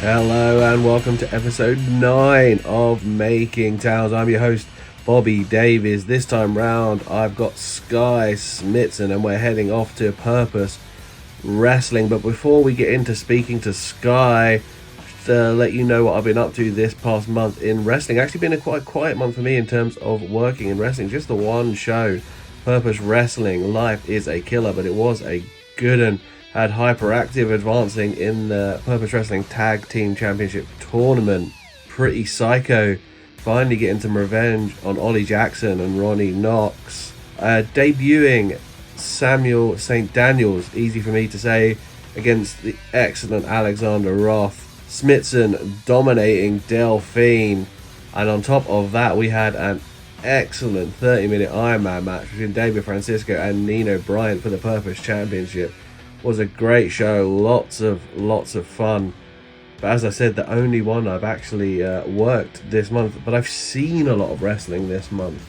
Hello and welcome to episode 9 of Making Towns. I'm your host, Bobby Davies. This time round, I've got Skye Smitson and we're heading off to Purpose Wrestling. But before we get into speaking to Skye, just to let you know what I've been up to this past month in wrestling. Actually been a quite quiet month for me in terms of working in wrestling. Just the one show, Purpose Wrestling. Life is a killer, but it was a good one. Had Hyperactive advancing in the Purpose Wrestling Tag Team Championship Tournament. Pretty psycho. Finally getting some revenge on Ollie Jackson and Ronnie Knox. Debuting Samuel St. Daniels, easy for me to say, against the excellent Alexander Roth. Smitson dominating Delphine. And on top of that, we had an excellent 30-minute Ironman match between David Francisco and Nino Bryant for the Purpose Championship. Was a great show, lots of fun. But as I said, the only one I've actually worked this month, but I've seen a lot of wrestling this month.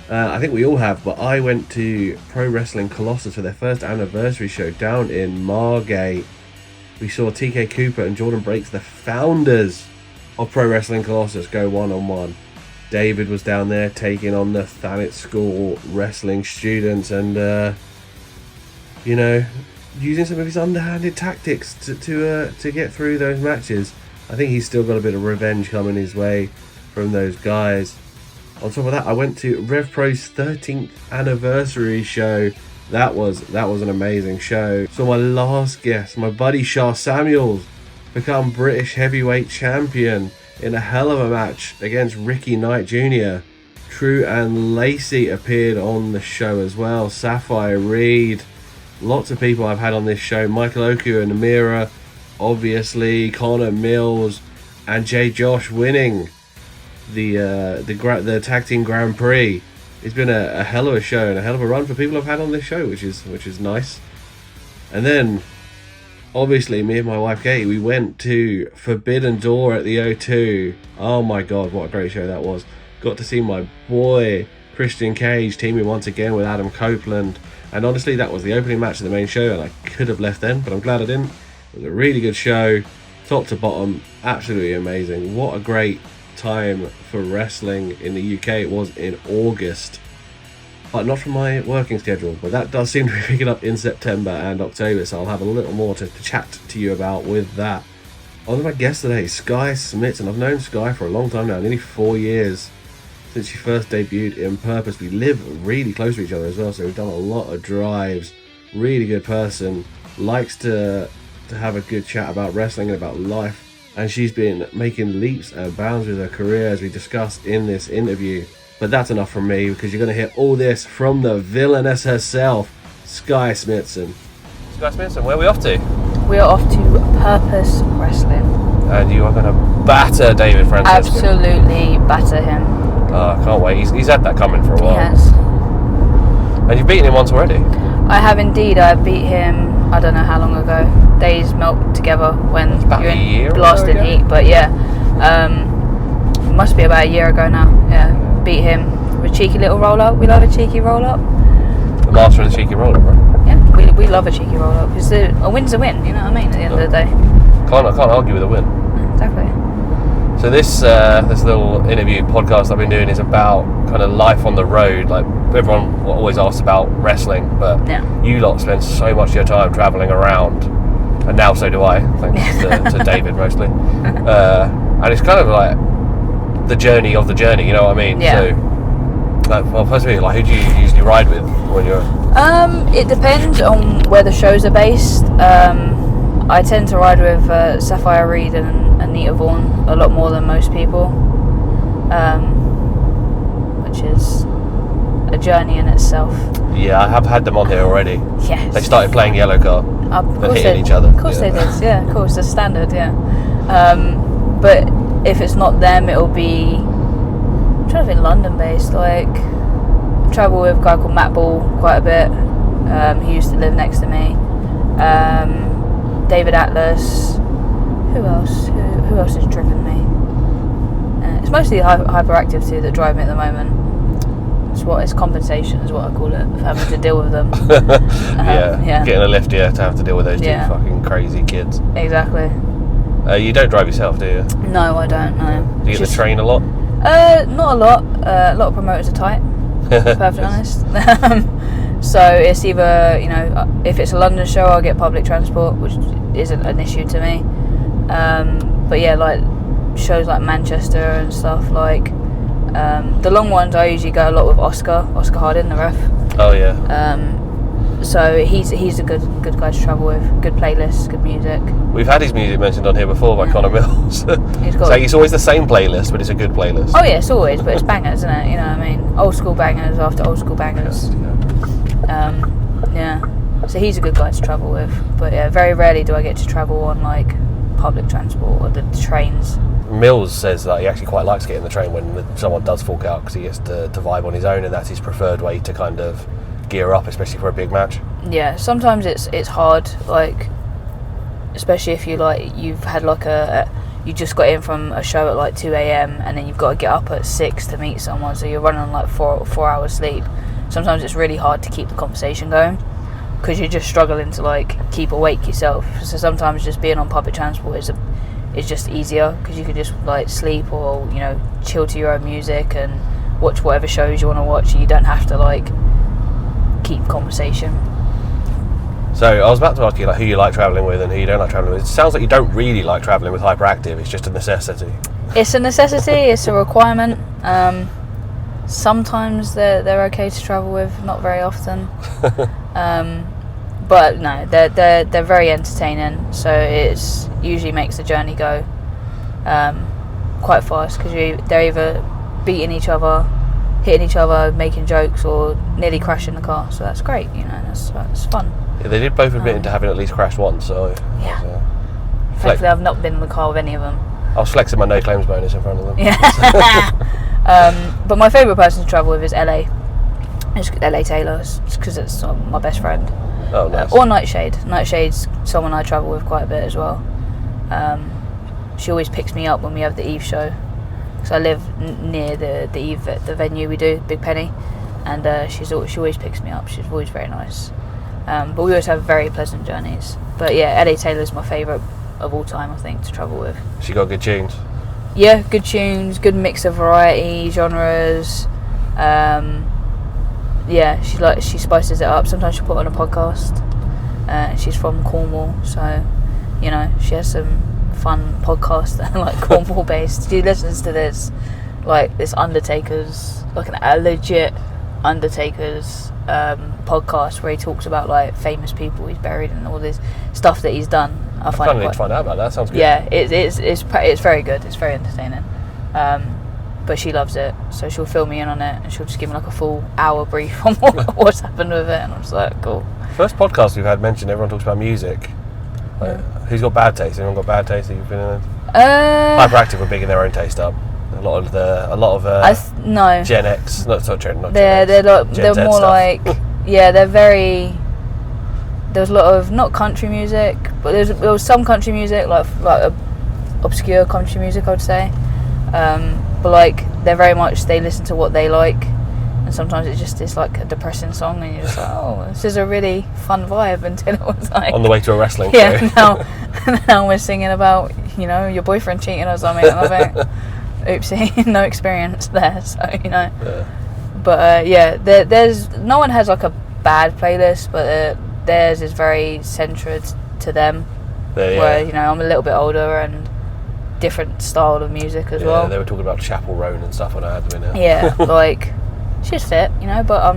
I think we all have, but I went to Pro Wrestling Colossus for their first anniversary show down in Margate. We saw TK Cooper and Jordan Breaks, the founders of Pro Wrestling Colossus, go one-on-one. David was down there taking on the Thanet School wrestling students and using some of his underhanded tactics to get through those matches. I think he's still got a bit of revenge coming his way from those guys. On top of that, I went to Rev Pro's 13th anniversary show. That was an amazing show. So my last guest, my buddy Shah Samuels, become British heavyweight champion in a hell of a match against Ricky Knight Jr. Trew and Lacey appeared on the show as well. Sapphire Reed. Lots of people I've had on this show. Michael Oku and Amira, obviously, Connor Mills and Jay Josh winning the Tag Team Grand Prix. It's been a hell of a show and a hell of a run for people I've had on this show, which is nice. And then, obviously, me and my wife Katie, we went to Forbidden Door at the O2. Oh my god, what a great show that was. Got to see my boy Christian Cage teaming once again with Adam Copeland. And honestly, that was the opening match of the main show, and I could have left then, but I'm glad I didn't. It was a really good show, top to bottom, absolutely amazing. What a great time for wrestling in the UK it was in August. But not from my working schedule, but that does seem to be picking up in September and October, so I'll have a little more to chat to you about with that. On to my guest today, Skye Smitson. I've known Skye for a long time now, nearly 4 years. Since she first debuted in Purpose. We live really close to each other as well, so we've done a lot of drives. Really good person, likes to have a good chat about wrestling and about life, and she's been making leaps and bounds with her career as we discussed in this interview. But that's enough from me, because you're going to hear all this from the villainess herself, Skye Smitson. Skye Smitson, where are we off to? We are off to Purpose Wrestling. And you are going to batter David Francisco. Absolutely batter him. Oh, I can't wait. He's had that coming for a while. He has. And you've beaten him once already? I have indeed. I beat him, I don't know how long ago. Days melt together when you're in blasting heat. But yeah, must be about a year ago now. Yeah, beat him with a cheeky little roll-up. We love a cheeky roll-up. The master of the cheeky roll-up, right? Yeah, we love a cheeky roll-up. Because a win's a win, you know what I mean, at the end of the day. I can't argue with a win. Exactly. So this little interview podcast I've been doing is about kind of life on the road. Like, everyone always asks about wrestling, but you lot spend so much of your time travelling around, and now so do I, thanks to David mostly. And it's kind of like the journey of the journey, you know what I mean? Yeah. So, first of all, who do you usually ride with when you're? It depends on where the shows are based. I tend to ride with Sapphire Reed and Anita Vaughan a lot more than most people, which is a journey in itself. Yeah, I have had them on here already. Yes. They started playing yellow card and hitting each other. Of course they did, yeah, of course, the standard, yeah. But if it's not them, it'll be, I'm trying to think London based, like, I travel with a guy called Matt Ball quite a bit. He used to live next to me. David Atlas. Who else? Who else is driven me? It's mostly the hyperactive two that drive me at the moment. It's compensation is what I call it, for having to deal with them. Yeah, getting a lift, to have to deal with those two fucking crazy kids. Exactly. You don't drive yourself, do you? No, I don't. No. Do you get the train a lot? Not a lot. A lot of promoters are tight. To be perfectly honest. So it's either, you know, if it's a London show, I'll get public transport, which isn't an issue to me. But yeah, like shows like Manchester and stuff, like the long ones, I usually go a lot with Oscar Hardin, the ref. Oh yeah. So he's a good guy to travel with. Good playlists, good music. We've had his music mentioned on here before by Connor Mills. So it's always the same playlist, but it's a good playlist. Oh yeah, it's always, but it's bangers, isn't it? You know what I mean? Old school bangers after old school bangers. Yeah. So he's a good guy to travel with. But yeah, very rarely do I get to travel on like public transport or the trains. Mills says that he actually quite likes getting the train when someone does fork out, because he gets to vibe on his own, and that's his preferred way to kind of gear up, especially for a big match. Yeah, sometimes it's hard, like especially if you've had like you just got in from a show at like 2 a.m. and then you've got to get up at 6 to meet someone, so you're running on like 4 hours sleep. Sometimes it's really hard to keep the conversation going because you're just struggling to like keep awake yourself. So sometimes just being on public transport is just easier because you can just like sleep or, you know, chill to your own music and watch whatever shows you want to watch, and you don't have to like keep conversation. So I was about to ask you like who you like travelling with and who you don't like travelling with. It sounds like you don't really like travelling with Hyperactive. It's just a necessity. It's a necessity. It's a requirement. Sometimes they're okay to travel with, not very often. But no, they're very entertaining. So it's usually makes the journey go quite fast because they're either beating each other, hitting each other, making jokes, or nearly crashing the car. So that's great. You know, that's fun. Yeah, they did both admit to having at least crashed once. So yeah. Hopefully, I've not been in the car with any of them. I was flexing my no claims bonus in front of them. Yeah. But my favourite person to travel with is LA. It's LA Taylor, because it's my best friend. Oh, nice. Or Nightshade. Nightshade's someone I travel with quite a bit as well. She always picks me up when we have the Eve show, because I live near the Eve, the venue we do, Big Penny, and she always picks me up. She's always very nice. But we always have very pleasant journeys. But yeah, LA Taylor's my favourite of all time, I think, to travel with. She got good tunes. Yeah, good tunes, good mix of variety, genres. Yeah, she spices it up. Sometimes she'll put on a podcast. She's from Cornwall, so you know she has some fun podcasts that are like Cornwall based. She listens to this Undertaker's, like a legit Undertaker's podcast where he talks about like famous people he's buried and all this stuff that he's done. I kind of need to find out about that. Sounds good. Yeah, it's very good. It's very entertaining. But she loves it, so she'll fill me in on it, and she'll just give me like a full hour brief on what's happened with it, and I'm just like, cool. First podcast we've had mentioned, everyone talks about music. Like, who's got bad taste? Anyone got bad taste that you've been in? Hyperactive were big in their own taste up. A lot of no Gen X, not Gen X. They're more like they're very. There was a lot of not country music, but there was some country music, like obscure country music, I would say. But like they're very much, they listen to what they like, and sometimes it's like a depressing song, and you're just like, oh, this is a really fun vibe, until it was like on the way to a wrestling show. Yeah, now we're singing about, you know, your boyfriend cheating or something, and I think, oopsie, no experience there, so you know. Yeah. But there's no one has like a bad playlist, but theirs is very centred to them. Where, you know, I'm a little bit older and different style of music as well. They were talking about Chapel Roan and stuff when I had them in it. Yeah, like she's fit, you know, but I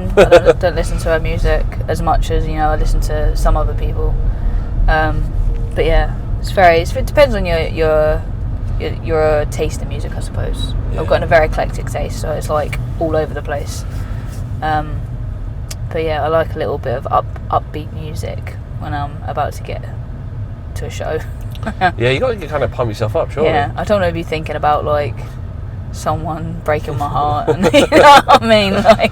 don't listen to her music as much as, you know, I listen to some other people. But yeah, it depends on your taste in music, I suppose. Yeah. I've got a very eclectic taste, so it's like all over the place. But yeah, I like a little bit of upbeat music when I'm about to get to a show. Yeah, you got to kind of pump yourself up, surely. Yeah, I don't want to be thinking about like someone breaking my heart, and you know what I mean. Like,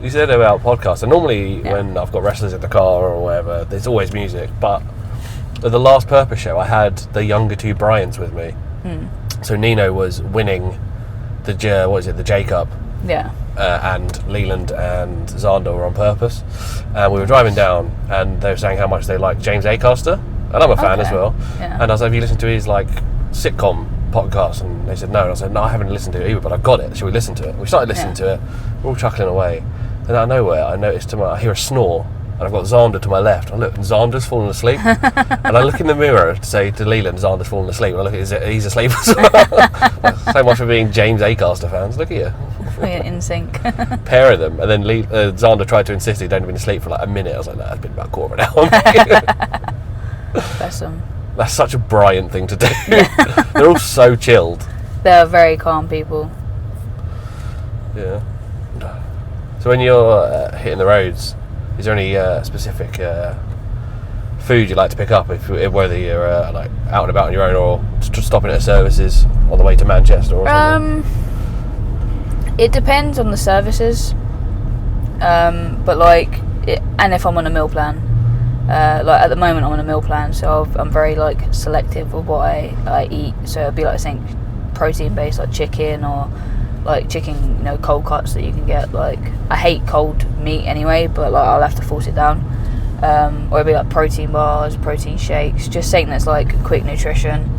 you said about podcasts, and normally when I've got wrestlers in the car or whatever, there's always music. But at the last Purpose show, I had the younger two Bryans with me. So Nino was winning the J Cup. Yeah. And Leland and Zander were on Purpose, and we were driving down, and they were saying how much they liked James Acaster. and I'm a fan as well. Yeah. And I was like, have you listened to his like sitcom podcast? And they said no. And I said, no, I haven't listened to it either, but I've got it. Shall we listen to it? We started listening to it. We're all chuckling away. And out of nowhere, I noticed I hear a snore. And I've got Xander to my left. I look, and Xander's fallen asleep. And I look in the mirror to say to Leland, Xander's fallen asleep. And I look at he's asleep as well. So much for being James Acaster fans. Look at you. We're in sync. Pair of them. And then Xander tried to insist he'd only been asleep for like a minute. I was like, no, it's been about a quarter of an hour. Bless them. That's such a Brian thing to do. They're all so chilled. They're very calm people. Yeah. So when you're hitting the roads, is there any specific food you like to pick up, whether you're like out and about on your own or stopping at services on the way to Manchester or something? It depends on the services, but like, and if I'm on a meal plan. Like at the moment I'm on a meal plan, so I'm very like selective of what I eat. So it'll be like something protein based, like chicken or like chicken, cold cuts that you can get. Like, I hate cold meat anyway, but like I'll have to force it down. Or it'll be like protein bars, protein shakes, just something that's like quick nutrition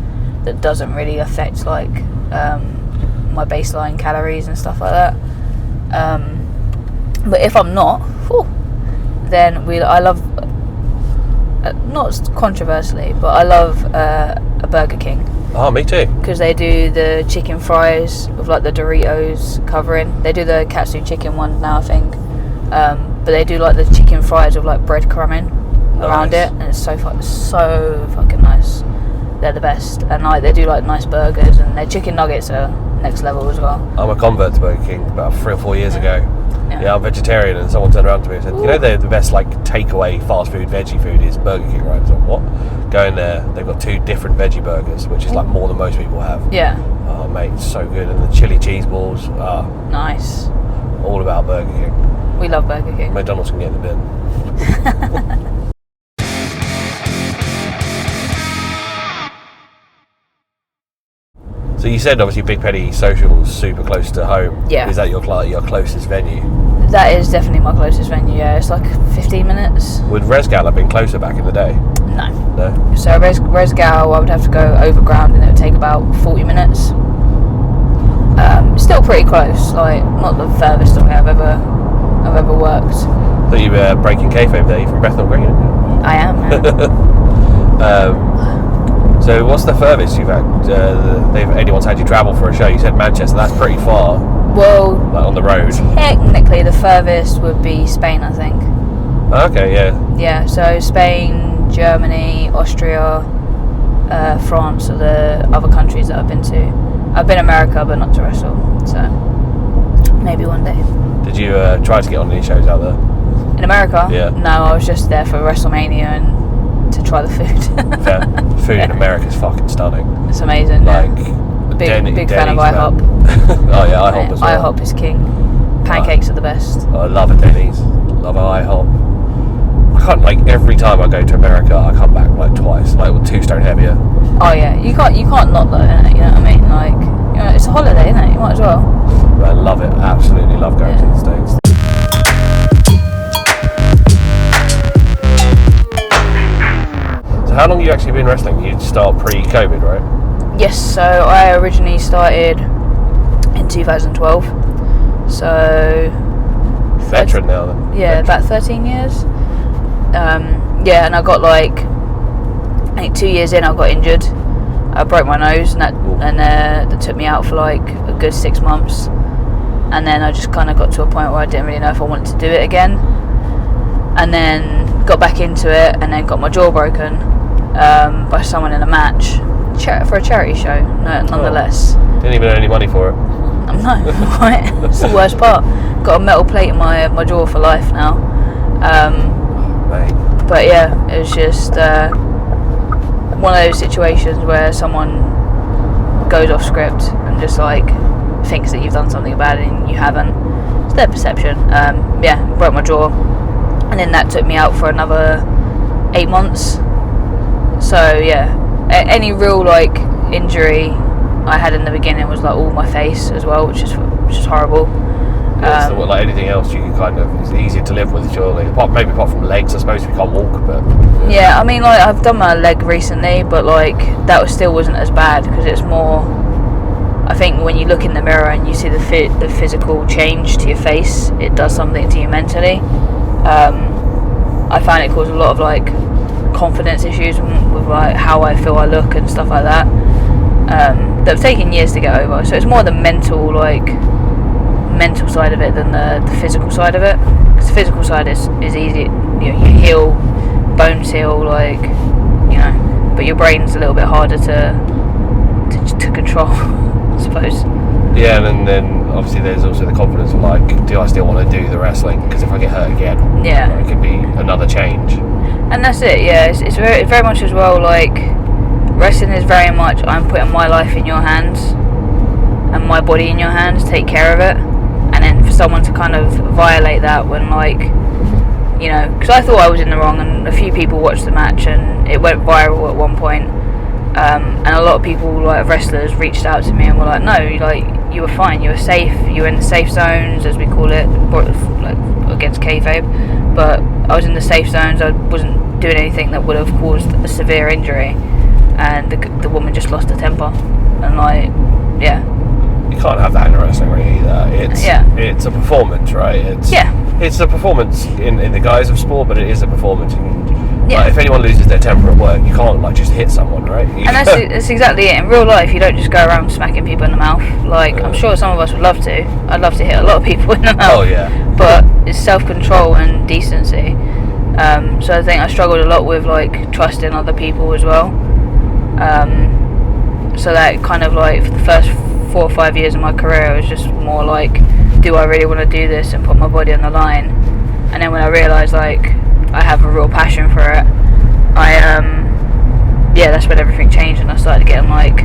that doesn't really affect like my baseline calories and stuff like that. But if I'm not, then I love, not controversially, but I love a Burger King. Oh, me too. Because they do the chicken fries with like the Doritos covering. They do the katsu chicken one now, I think. But they do like the chicken fries with like breadcrumbing around it, and it's so fucking nice. They're the best, and like they do like nice burgers, and their chicken nuggets are next level as well. I'm a convert to Burger King about 3 or 4 years ago. Yeah, I'm vegetarian, and someone turned around to me and said, they're the best like takeaway fast food veggie food is Burger King, right? So what? Go in there, they've got 2 different veggie burgers, which is like more than most people have. Yeah. Oh mate, it's so good. And the chili cheese balls, nice. All about Burger King. We love Burger King. McDonald's can get in the bin. So you said obviously Big Penny Social's super close to home. Yeah. Is that your closest venue? That is definitely my closest venue, yeah. It's like 15 minutes. Would Resgal have been closer back in the day? No. No? So Resgal, I would have to go overground and it would take about 40 minutes. Still pretty close, like not the furthest away I've ever worked. So you were breaking kayfabe there, you from Bethnal Green? I am, yeah. So what's the furthest you've had? Anyone's had you travel for a show? You said Manchester. That's pretty far. Well, like on the road. Technically, the furthest would be Spain, I think. Okay, yeah. Yeah. So Spain, Germany, Austria, France are the other countries that I've been to. I've been America, but not to wrestle. So maybe one day. Did you try to get on any shows out there? In America? Yeah. No, I was just there for WrestleMania and to try the food. Fair. Food in America is fucking stunning. It's amazing. Like big fan of IHOP. Oh yeah, IHOP as well. IHOP is king. Pancakes are the best. I love a Denny's. Love an IHOP. I can't, like, every time I go to America, I come back like twice, like with 2 stone heavier. Oh yeah, you can't not though, innit? You know what I mean? Like, it's a holiday, isn't it? You might as well. I love it. Absolutely love going to the States. So how long have you actually been wrestling? You start pre-COVID, right? Yes, so I originally started in 2012. So veteran now then. Yeah, about 13 years. Yeah, and I got like, I think 2 years in I got injured. I broke my nose and that took me out for like a good 6 months. And then I just kind of got to a point where I didn't really know if I wanted to do it again. And then got back into it and then got my jaw broken by someone in a match for a charity show, nonetheless. Didn't even earn any money for it. No, right? That's the worst part. Got a metal plate in my jaw for life now. But yeah, it was just one of those situations where someone goes off script and just like thinks that you've done something bad and you haven't. It's their perception. Yeah, broke my jaw, and then that took me out for another 8 months. So yeah, any real like injury I had in the beginning was like all my face as well, which is horrible. Yeah, like anything else, you can kind of, it's easier to live with, surely. Maybe apart from legs, I suppose, if you can't walk, but... Yeah, I mean, like, I've done my leg recently, but, like, that still wasn't as bad, because it's more... I think when you look in the mirror and you see the physical change to your face, it does something to you mentally. I find it caused a lot of, like, confidence issues with, like, how I feel I look and stuff like that. That have taken years to get over. So it's more the mental side of it than the physical side of it. Because the physical side is easy. You know, you heal, bones heal, like, you know. But your brain's a little bit harder to control, I suppose. Yeah, and then obviously there's also the confidence of, like, do I still want to do the wrestling? Because if I get hurt again, it could be another change. And that's it. Yeah, it's very much as well, like, wrestling is very much, I'm putting my life in your hands and my body in your hands, take care of it. And then for someone to kind of violate that when, like, you know, because I thought I was in the wrong, and a few people watched the match and it went viral at one point. And a lot of people, like wrestlers, reached out to me and were like, no, like, you were fine, you were safe, you were in the safe zones, as we call it, like, against kayfabe. But I was in the safe zones, I wasn't doing anything that would have caused a severe injury. And the woman just lost her temper. And, like, yeah. You can't have that in a wrestling ring either. It's a performance, right? It's a performance in the guise of sport, but it is a performance. Like, if anyone loses their temper at work, you can't, like, just hit someone, right? And that's exactly it. In real life, you don't just go around smacking people in the mouth. Like, I'm sure some of us would love to. I'd love to hit a lot of people in the mouth. Oh, yeah. But it's self-control and decency. So I think I struggled a lot with, like, trusting other people as well. So that kind of, like, for the first 4 or 5 years of my career, it was just more like, do I really want to do this and put my body on the line? And then when I realised, like, I have a real passion for it, that's when everything changed, and I started getting, like,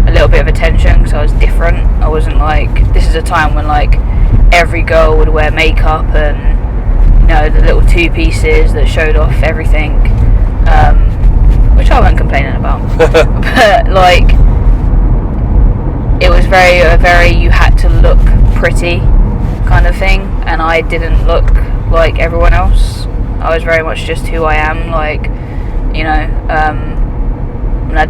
a little bit of attention because I was different. I wasn't, like, this is a time when, like, every girl would wear makeup and, you know, the little two pieces that showed off everything, which I wasn't complaining about. But, like, it was very you had to look pretty kind of thing, and I didn't look like everyone else. I was very much just who I am, like, you know, and I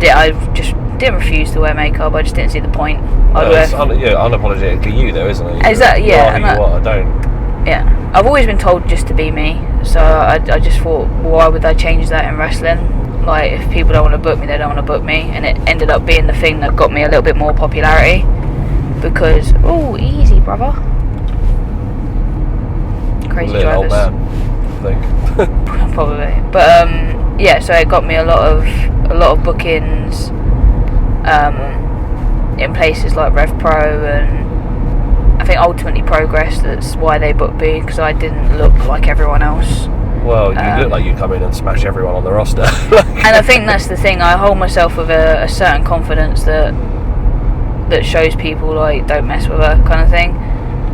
just didn't refuse to wear makeup. I just didn't see the point. It's unapologetically you, though, isn't it? Exactly, yeah. You are who you are, I don't. Yeah, I've always been told just to be me, so I just thought, why would I change that in wrestling? Like, if people don't want to book me, they don't want to book me. And it ended up being the thing that got me a little bit more popularity. Because, easy, brother. Crazy drivers. Old man, I think. Probably. But, so it got me a lot of bookings in places like Rev Pro, and I think ultimately Progress. That's why they booked me, because I didn't look like everyone else. Well, you look like you'd come in and smash everyone on the roster. And I think that's the thing. I hold myself with a certain confidence that shows people, like, don't mess with her kind of thing.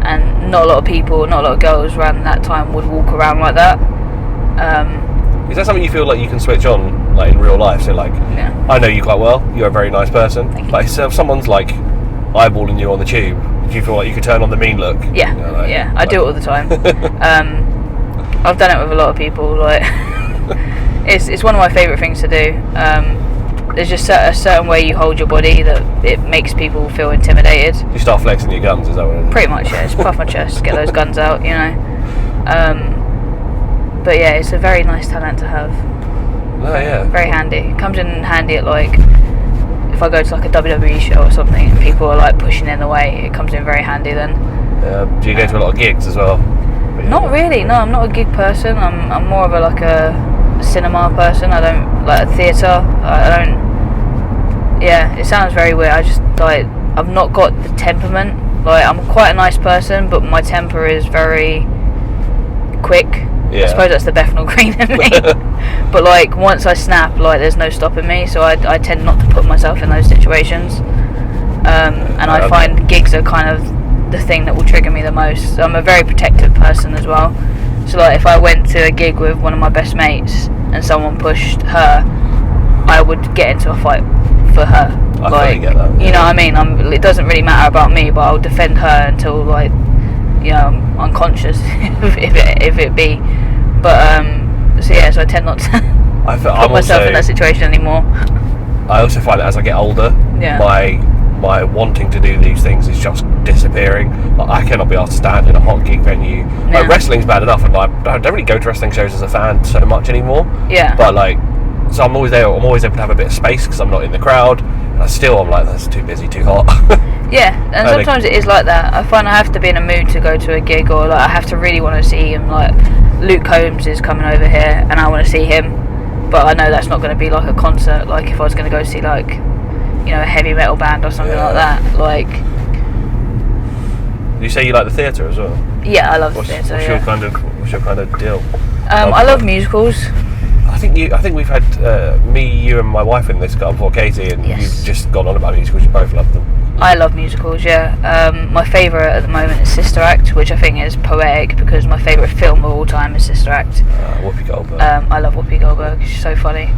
And not a lot of people, not a lot of girls around that time would walk around like that. Is that something you feel like you can switch on, like, in real life? So, like, I know you quite well. You're a very nice person. Thank you. Like, so if someone's, like, eyeballing you on the tube, do you feel like you could turn on the mean look? Yeah, you know, like, I do it all the time. I've done it with a lot of people. Like, it's one of my favourite things to do. There's just a certain way you hold your body that it makes people feel intimidated. You start flexing your guns, is that what it is? Pretty much, yeah. Just puff my chest, get those guns out, you know. But yeah, it's a very nice talent to have. Oh, yeah. Very handy. It comes in handy at, like, if I go to, like, a WWE show or something and people are, like, pushing in the way, it comes in very handy then. Do you go to a lot of gigs as well? Not really, no. I'm not a gig person. I'm more of a cinema person. I don't like a theatre. I don't. Yeah, it sounds very weird. I just, like, I've not got the temperament. Like, I'm quite a nice person, but my temper is very quick. Yeah. I suppose that's the Bethnal Green in me. But, like, once I snap, like, there's no stopping me. So I tend not to put myself in those situations. And I find gigs are kind of the thing that will trigger me the most. So I'm a very protective person as well. So, like, if I went to a gig with one of my best mates and someone pushed her, I would get into a fight for her. I fully get that. You know what I mean? It doesn't really matter about me, but I'll defend her until, like, I'm unconscious if it be. But so I tend not to put myself in that situation anymore. I also find that as I get older, my wanting to do these things is just disappearing. Like, I cannot be asked to stand in a hot gig venue. Like, wrestling's bad enough, and I don't really go to wrestling shows as a fan so much anymore. Yeah. But so I'm always there. I'm always able to have a bit of space because I'm not in the crowd. And I'm like, that's too busy, too hot. Yeah, and sometimes it is like that. I find I have to be in a mood to go to a gig, or I have to really want to see him. Like Luke Combs is coming over here, and I want to see him. But I know that's not going to be like a concert. Like if I was going to go see a heavy metal band or something like that. Like, you say you like the theatre as well? Yeah, I love the theatre. What's your kind of deal? I love musicals. I think we've had you and my wife in this car before, Katie, and you've just gone on about musicals. You both love them. I love musicals. Yeah. My favourite at the moment is Sister Act, which I think is poetic because my favourite film of all time is Sister Act. Whoopi Goldberg. I love Whoopi Goldberg. She's so funny.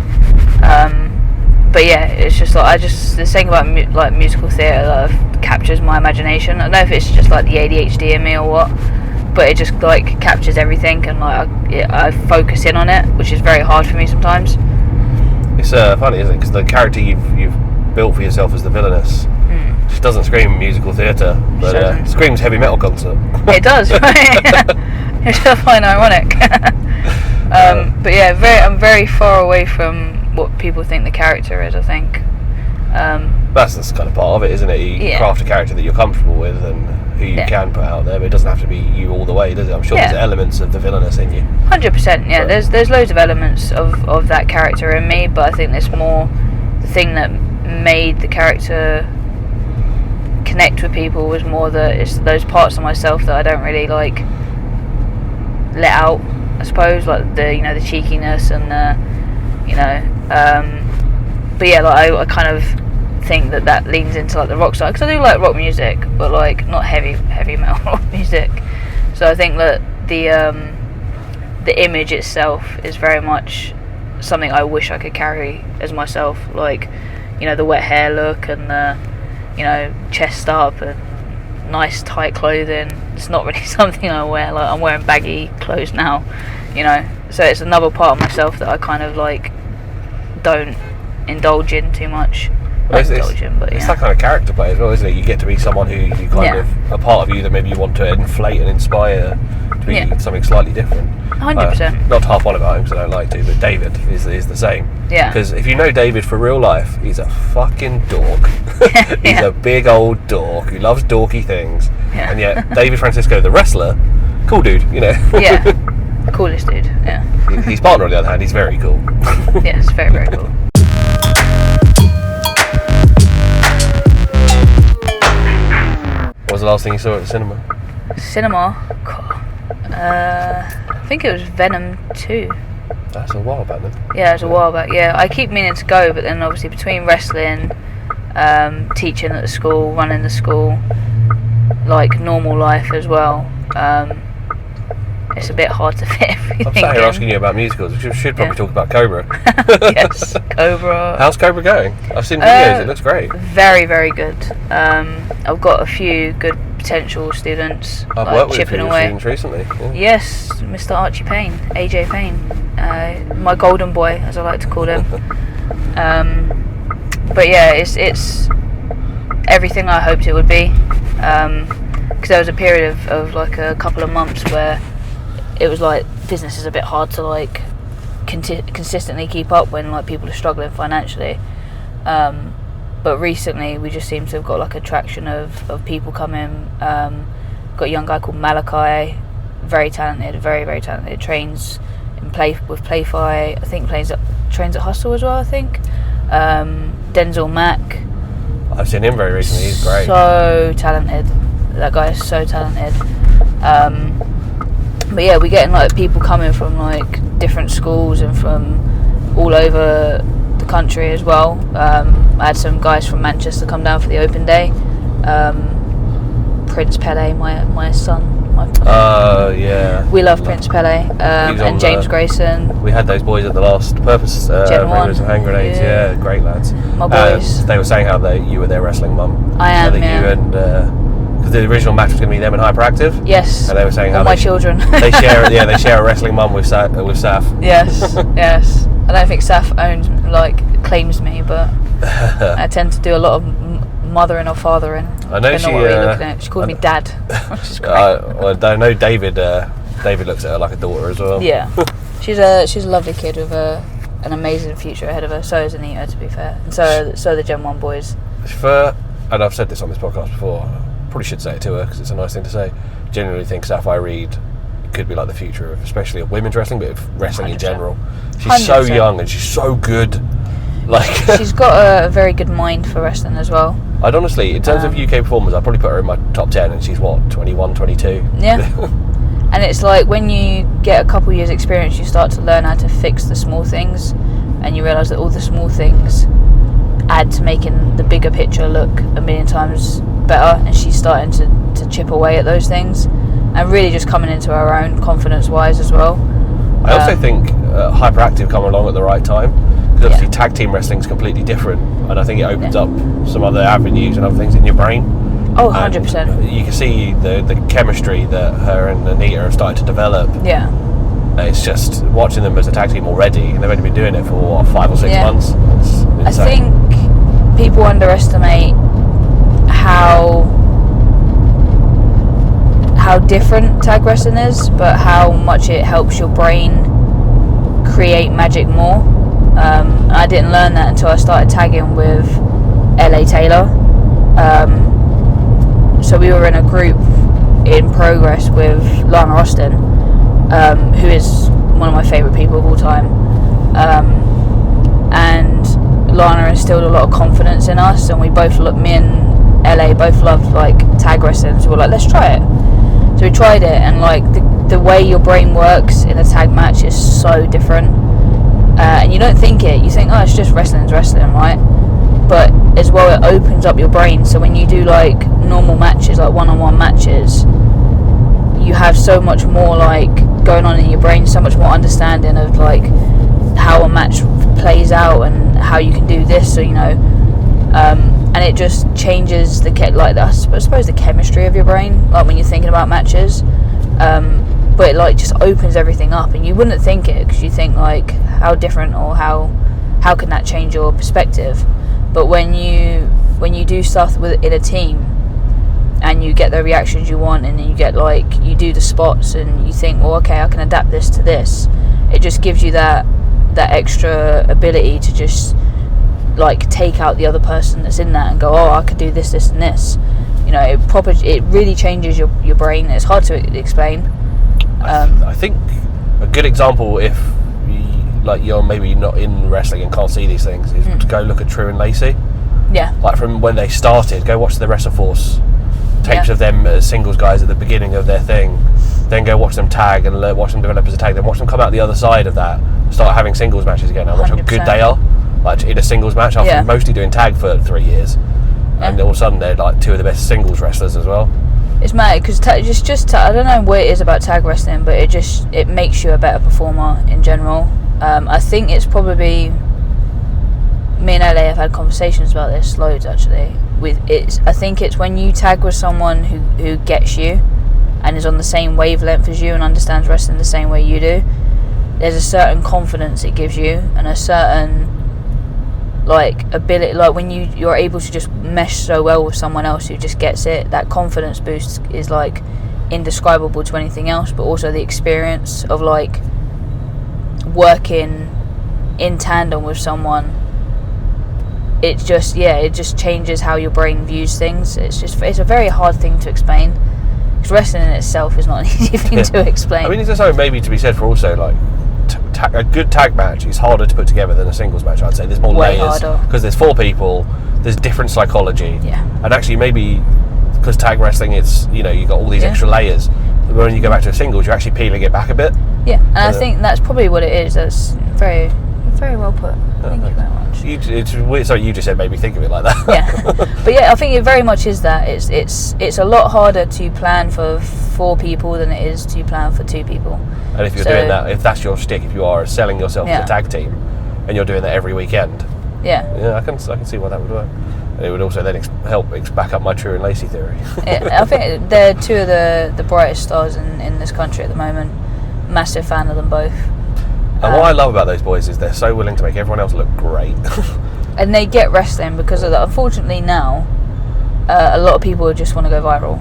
But yeah, it's just the thing about musical theatre that captures my imagination. I don't know if it's just like the ADHD in me or what, but it just captures everything, and I focus in on it, which is very hard for me sometimes. It's funny, isn't it? Because the character you've built for yourself as the villainess just doesn't scream musical theatre, but screams heavy metal concert. It does, right? It's definitely ironic. But yeah, I'm very far away from what people think the character is, I think. That's kind of part of it, isn't it? You craft a character that you're comfortable with and who you can put out there, but it doesn't have to be you all the way, does it? I'm sure there's elements of the villainous in you. 100%, yeah. But there's loads of elements of that character in me, but I think there's more the thing that made the character connect with people was more that it's those parts of myself that I don't really let out, I suppose, like the cheekiness and but yeah, I kind of think that leans into the rock side, because I do like rock music, but not heavy metal rock music. So I think that the image itself is very much something I wish I could carry as myself, the wet hair look and the chest up and nice tight clothing. It's not really something I wear. I'm wearing baggy clothes now, so it's another part of myself that I kind of don't indulge in too much. It's that kind of character play as well, isn't it? You get to be someone who you kind of a part of you that maybe you want to inflate and inspire to be something slightly different. 100%. Not to harp on about him because I don't like to, but David is the same. Yeah. Because if you know David for real life, he's a fucking dork. He's a big old dork who loves dorky things. Yeah. And yet David Francisco, the wrestler, cool dude, Yeah. Coolest dude. Yeah. His partner, on the other hand, he's very cool. Yes, very, very cool. What was the last thing you saw at the cinema? I think it was Venom 2. That's a while back then. Yeah, it was a while back. Yeah, I keep meaning to go, but then obviously between wrestling, teaching at the school, running the school, normal life as well, it's a bit hard to fit everything. I'm sat here asking you about musicals. We should probably talk about Cobra. Yes, Cobra. How's Cobra going? I've seen videos. It looks great. Very, very good. I've got a few good potential students. I've worked with chipping a few away. students recently. Yeah. Yes, Mr. Archie Payne, AJ Payne, my golden boy, as I like to call him. But yeah, it's everything I hoped it would be. Because there was a period of a couple of months where it was business is a bit hard to consistently keep up when people are struggling financially. But recently we just seem to have got a traction of people coming. Got a young guy called Malachi, very talented, very, very talented. Trains with Playfi. I think trains at Hustle as well. I think Denzel Mack. I've seen him very recently. He's great. So talented. That guy is so talented. But yeah, we're getting people coming from different schools and from all over the country as well. I had some guys from Manchester come down for the open day. Prince Pele, my son. Yeah. We love Prince Pele and James Grayson. We had those boys at the last Purpose Bringers and Hand Grenades. Yeah, great lads. My boys. They were saying how you were their wrestling mum. I am. You and because the original match was going to be them and Hyperactive. Yes. And they were saying all how my children. they share a wrestling mum with Saf. Yes. Yes. I don't think Saf claims me, but I tend to do a lot of mothering or fathering. I know she called me dad, which is great. I know David. David looks at her like a daughter as well. Yeah, she's a lovely kid with an amazing future ahead of her. So is Anita, to be fair, and so are the Gen 1 boys. And I've said this on this podcast before. Probably should say it to her because it's a nice thing to say. Genuinely think Sapphire Reed could be like the future of, especially of women's wrestling, but of wrestling 100%. In general. She's 100%. So young and she's so good. She's got a very good mind for wrestling as well. I'd honestly, in terms of UK performers, I'd probably put her in my top 10, and she's 21, 22. Yeah. And it's like when you get a couple years experience, you start to learn how to fix the small things, and you realise that all the small things add to making the bigger picture look a million times better, and she's starting to chip away at those things and really just coming into her own confidence wise as well. I also think Hyperactive come along at the right time, because obviously tag team wrestling is completely different, and I think it opens up some other avenues and other things in your brain. Oh, 100%. You can see the chemistry that her and Anita have started to develop. Yeah. It's just watching them as a tag team already, and they've only been doing it for 5 or 6 months. I think people underestimate how different tag wrestling is, but how much it helps your brain create magic more. I didn't learn that until I started tagging with LA Taylor. So we were in a group in progress with Lana Austin, who is one of my favourite people of all time. And Lana instilled a lot of confidence in us, and me and LA both loved tag wrestling, so we're like, let's try it. So we tried it, and the way your brain works in a tag match is so different, and you don't think it. You think, oh, it's just wrestling's wrestling, right? But as well, it opens up your brain. So when you do normal matches, one-on-one matches, you have so much more going on in your brain, so much more understanding of how a match plays out and how you can do this. So and it just changes I suppose the chemistry of your brain, when you're thinking about matches. But it just opens everything up, and you wouldn't think it, because you think how different, or how can that change your perspective. But when you do stuff in a team, and you get the reactions you want, and then you get you do the spots, and you think, well, okay, I can adapt this to this. It just gives you that extra ability to just take out the other person that's in that and go, oh, I could do this, this, and this. It really changes your brain. It's hard to explain. I think a good example, if you're maybe not in wrestling and can't see these things, is to go look at Trew and Lacey. Yeah. From when they started, go watch the WrestleForce tapes of them as singles guys at the beginning of their thing. Then go watch them tag and watch them develop as a tag. Then watch them come out the other side of that, start having singles matches again. And watch 100%. How good they are, in a singles match after mostly doing tag for 3 years. Yeah. And all of a sudden they're two of the best singles wrestlers as well. It's mad because I don't know what it is about tag wrestling, but it makes you a better performer in general. I think it's probably, me and LA have had conversations about this loads actually. I think it's when you tag with someone who gets you and is on the same wavelength as you and understands wrestling the same way you do. There's a certain confidence it gives you, and a certain ability, when you're able to just mesh so well with someone else who just gets it. That confidence boost is indescribable to anything else, but also the experience of working in tandem with someone, it just changes how your brain views things. It's a very hard thing to explain, because wrestling in itself is not an easy thing to explain. I mean, there's something maybe to be said for also a good tag match is harder to put together than a singles match. I'd say there's more layers, because there's 4 people, there's different psychology, and actually maybe because tag wrestling, it's you got all these extra layers. When you go back to a singles, you're actually peeling it back a bit. Yeah, and I think that's probably what it is. That's very, very well put. Thank you very much. It's weird. Sorry, you just said maybe think of it like that. Yeah, but I think it very much is that. It's a lot harder to plan for 4 people than it is to plan for 2 people. And if you're doing that, if that's your shtick, if you are selling yourself as a tag team, and you're doing that every weekend, Yeah, I can see why that would work. And it would also then help back up my Trew and Lacey theory. I think they're two of the brightest stars in this country at the moment. Massive fan of them both. And what I love about those boys is they're so willing to make everyone else look great. And they get wrestling because of that. Unfortunately now, a lot of people just want to go viral.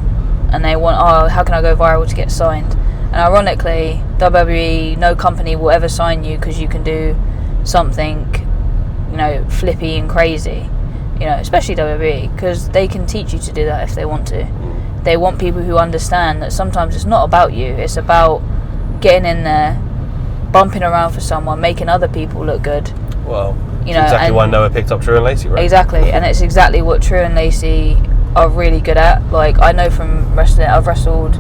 And they want, how can I go viral to get signed? And ironically, WWE, no company will ever sign you because you can do something, flippy and crazy. Especially WWE, because they can teach you to do that if they want to. They want people who understand that sometimes it's not about you, it's about getting in there, bumping around for someone, making other people look good. Well, exactly why Noah picked up Trew and Lacey, right? Exactly, and it's exactly what Trew and Lacey are really good at. Like, I know from wrestling, I've wrestled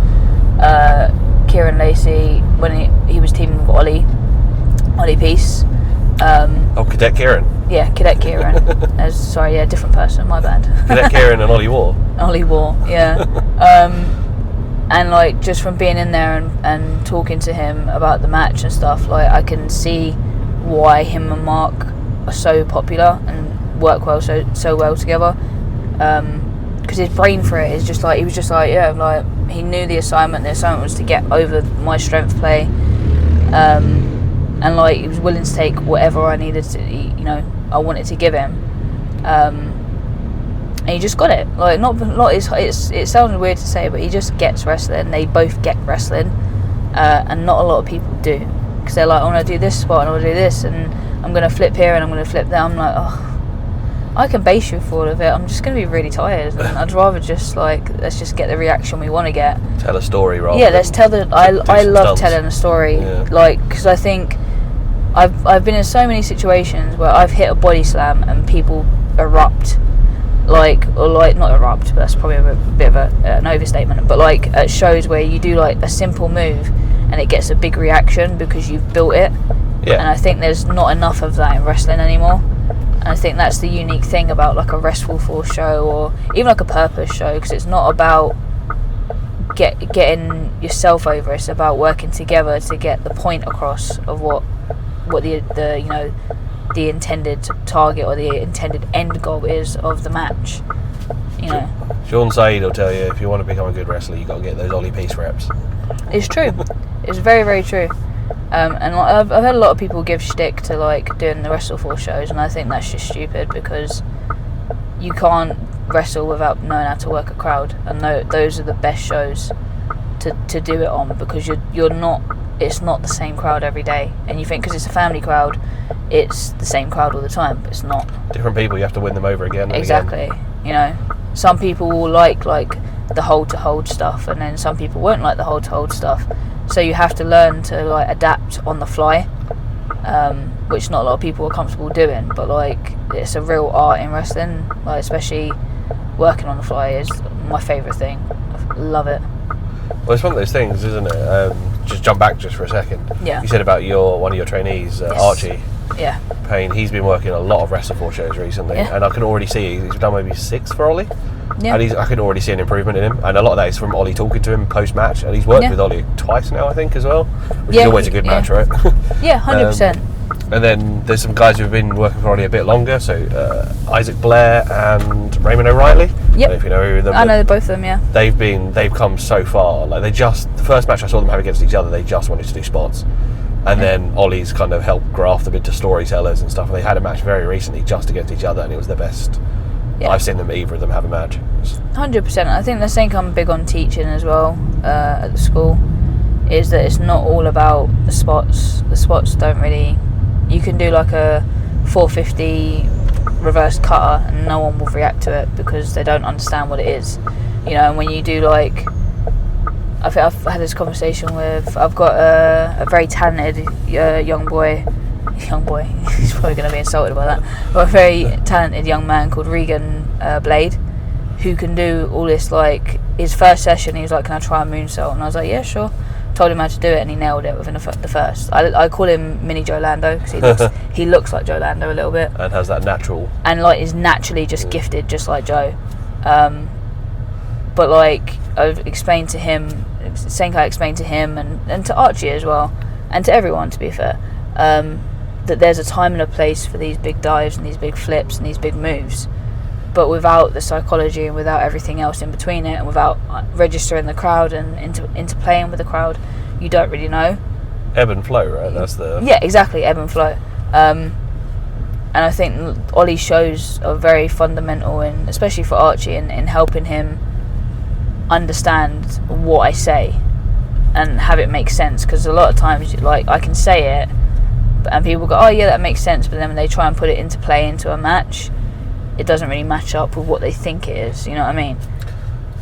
Kieran Lacey when he was teaming with Ollie Peace. Cadet Kieran. Yeah, Cadet Kieran. Different person, my bad. Cadet Kieran and Ollie War. Ollie War, yeah. And like, just from being in there and talking to him about the match and stuff, like, I can see why him and Mark are so popular and work so well together. Because his brain for it is just like, he was just like, he knew the assignment was to get over my strength play. And like, he was willing to take whatever I needed to, I wanted to give him. And he just got it. Like, it sounds weird to say, but he just gets wrestling. They both get wrestling, and not a lot of people do, because they're like, I want to do this spot and I want to do this, and I'm going to flip here and I'm going to flip there. I'm like, I can base you for all of it. I'm just going to be really tired, and I'd rather just let's just get the reaction we want to get. Tell a story, rather. Yeah, let's tell I love telling a story, because I think I've been in so many situations where I've hit a body slam and people erupt. Not erupt, but that's probably a bit of an overstatement, but like at shows where you do like a simple move and it gets a big reaction because you've built it. And I think there's not enough of that in wrestling anymore, and I think that's the unique thing about like a Restful Force show or even like a Purpose show, because it's not about getting yourself over, it's about working together to get the point across of what the intended target or the intended end goal is of the match. Sean Said will tell you, if you want to become a good wrestler, you got to get those Ollie Peace reps. It's true. It's very, very true. And I've heard a lot of people give shtick to like doing the Wrestle Force shows, and I think that's just stupid, because you can't wrestle without knowing how to work a crowd, and those are the best shows to do it on, because it's not the same crowd every day, and you think because it's a family crowd it's the same crowd all the time, but it's not. Different people, you have to win them over again and exactly again. Some people will like the hold to hold stuff, and then some people won't like the hold to hold stuff, so you have to learn to like adapt on the fly, which not a lot of people are comfortable doing, but like it's a real art in wrestling, like especially working on the fly is my favourite thing. I love it. Well, it's one of those things, isn't it? Just jump back just for a second. Yeah. You said about one of your trainees, yes. Archie. Yeah. Payne. He's been working a lot of Wrestle 4 shows recently, and I can already see he's done maybe 6 for Ollie. Yeah. And I can already see an improvement in him, and a lot of that is from Ollie talking to him post match, and he's worked with Ollie twice now, I think, as well, which is always a good match, right? Yeah, 100%. And then there's some guys who've been working for Ollie a bit longer, so Isaac Blair and Raymond O'Reilly. Yep. I don't know if you know them. I know both of them, yeah. They've come so far. Like the first match I saw them have against each other, they just wanted to do spots. And then Ollie's kind of helped graft them into storytellers and stuff. And they had a match very recently just against each other, and it was the best I've seen either of them have a match. 100%. I think the thing I'm big on teaching as well at the school is that it's not all about the spots. The spots don't really... You can do like a 450 reverse cutter and no one will react to it because they don't understand what it is. And when you do like... I think I've had this conversation with... I've got a very talented young boy, he's probably going to be insulted by that, but a very talented young man called Regan Blade, who can do all this. Like his first session, he was like, "Can I try a moonsault?" And I was like, "Yeah, sure." Told him how to do it, and he nailed it within the first. I call him Mini Joe Lando because he looks like Joe Lando a little bit, and has that natural, and like is naturally just gifted, just like Joe. But like I've explained to him, Senkai explained to him, and to Archie as well, and to everyone, to be fair. that there's a time and a place for these big dives and these big flips and these big moves, but without the psychology and without everything else in between it, and without registering the crowd and interplaying with the crowd, you don't really know. Ebb and flow, right? That's the... Yeah, exactly, ebb and flow. And I think Ollie's shows are very fundamental, in, especially for Archie, in helping him understand what I say and have it make sense. Because a lot of times, like, I can say it, and people go, oh yeah, that makes sense, but then when they try and put it into play into a match, it doesn't really match up with what they think it is. You know what I mean?